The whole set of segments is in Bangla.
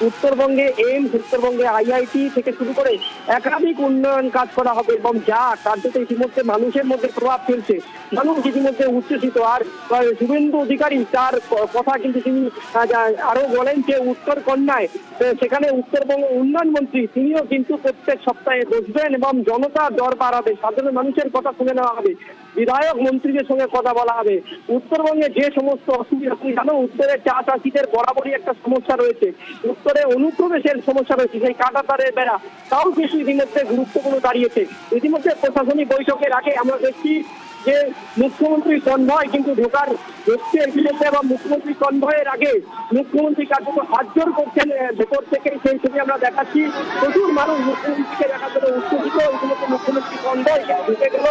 উত্তরবঙ্গে এইমস, উত্তরবঙ্গে আইআইটি থেকে শুরু করে একাধিক উন্নয়ন কাজ করা হবে এবং যা কার্যত ইতিমধ্যে মানুষের মধ্যে প্রভাব ফেলছে। মানুষ ইতিমধ্যে উচ্ছ্বসিত। আর শুভেন্দু অধিকারী তার কথা কিন্তু তিনি আরো বলেন যে উত্তর কন্যায় সেখানে উত্তরবঙ্গ উন্নয়ন মন্ত্রী তিনিও কিন্তু প্রত্যেক সপ্তাহে বসবেন এবং জনতা দরবার হবে, সাধারণ মানুষের কথা শুনে নেওয়া হবে, বিধায়ক মন্ত্রীদের সঙ্গে কথা বলা হবে। উত্তরবঙ্গে যে সমস্ত অসুবিধা, তুমি জানো উত্তরে চা চাষিদের বরাবরই একটা সমস্যা রয়েছে, উত্তরে অনুপ্রবেশের সমস্যা রয়েছে, সেই কাঁটাতারের বেড়া তাও কিছু ইতিমধ্যে গুরুত্বপূর্ণ দাঁড়িয়েছে। ইতিমধ্যে প্রশাসনিক বৈঠকের আগে আমরা দেখছি যে মুখ্যমন্ত্রী কনভয় কিন্তু ঢুকছে ইতিমধ্যে, এবং মুখ্যমন্ত্রী কনভয়ের আগে মুখ্যমন্ত্রী কার্যত হাত জোর করছেন ভেতর থেকে, সেই ছবি আমরা দেখাচ্ছি। প্রচুর মানুষ মুখ্যমন্ত্রীকে দেখার জন্য উচ্ছ্বসিত। ইতিমধ্যে মুখ্যমন্ত্রী কনভয় ঢুকে গেল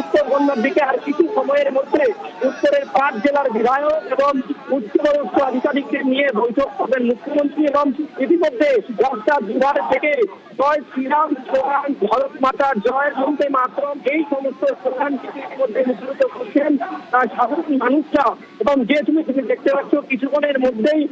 উত্তর কন্যার দিকে। আর কিছু সময়ের মধ্যে উত্তরের 5 জেলার বিধায়ক এবং উচ্চপদস্থ আধিকারিকদের নিয়ে বৈঠক করবেন মুখ্যমন্ত্রী, এবং ইতিমধ্যে রাস্তা দুধার থেকে জয় শ্রীরাম স্লোগান, ভারত মাতার জয়, বন্দে মাতরম, এই সমস্ত স্লোগান ইতিমধ্যে মুখরিত করছেন সাধারণ মানুষরা। এবং যে তুমি দেখতে পাচ্ছ কিছুক্ষণের মধ্যেই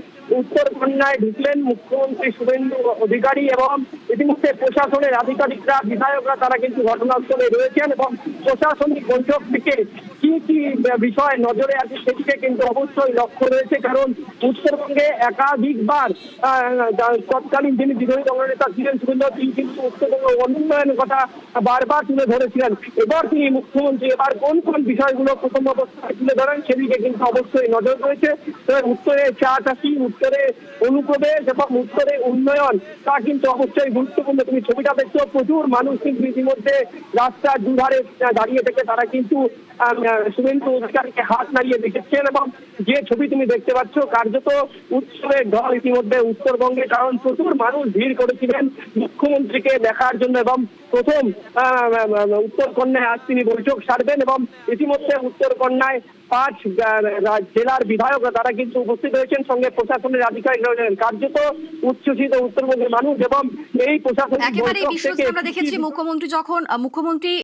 উত্তর কন্যায় ঢুকলেন মুখ্যমন্ত্রী শুভেন্দু অধিকারী, এবং ইতিমধ্যে প্রশাসনের আধিকারিকরা, বিধায়করা তারা কিন্তু ঘটনাস্থলে রয়েছেন, এবং প্রশাসনিক বৈঠক থেকে কি কি বিষয় নজরে আছে সেদিকে কিন্তু অবশ্যই লক্ষ্য রয়েছে। কারণ উত্তরবঙ্গে একাধিকবার তৎকালীন যিনি বিরোধী দলনেতা ছিলেন শুভেন্দু, তিনি কিন্তু উত্তরবঙ্গ উন্নয়নের কথা বারবার তুলে ধরেছিলেন। এবার তিনি মুখ্যমন্ত্রী, এবার কোন কোন বিষয়গুলো প্রথম অবস্থায় তুলে ধরেন সেদিকে কিন্তু অবশ্যই নজর রয়েছে। উত্তরে চা চাষি, উত্তরে অনুপ্রবেশ এবং উত্তরে উন্নয়ন তা কিন্তু অবশ্যই গুরুত্বপূর্ণ। তুমি ছবিটা দেখছো, প্রচুর মানুষ কিন্তু ইতিমধ্যে রাস্তার দুধারে দাঁড়িয়ে থেকে তারা কিন্তু শুভেন্দু অধিকারীকে হাত নাড়িয়ে দেখেছেন, এবং যে ছবি তুমি দেখতে পাচ্ছ কার্যত উৎসবের ঢল ইতিমধ্যে উত্তরবঙ্গে। কারণ প্রচুর মানুষ ভিড় করেছিলেন মুখ্যমন্ত্রীকে দেখার জন্য, এবং প্রথম উত্তর কন্যায় আজ তিনি বৈঠক সারবেন, এবং ইতিমধ্যে উত্তর কন্যায় 5 জেলার বিধায়করা তারা কিন্তু উপস্থিত হয়েছেন, সঙ্গে প্রশাসনের আধিকারিক রয়েছেন। কার্যত উচ্ছ্বসিত উত্তরবঙ্গের মানুষ, এবং এই প্রশাসনিক একেবারে বৈঠক থেকে আমরা দেখেছি মুখ্যমন্ত্রী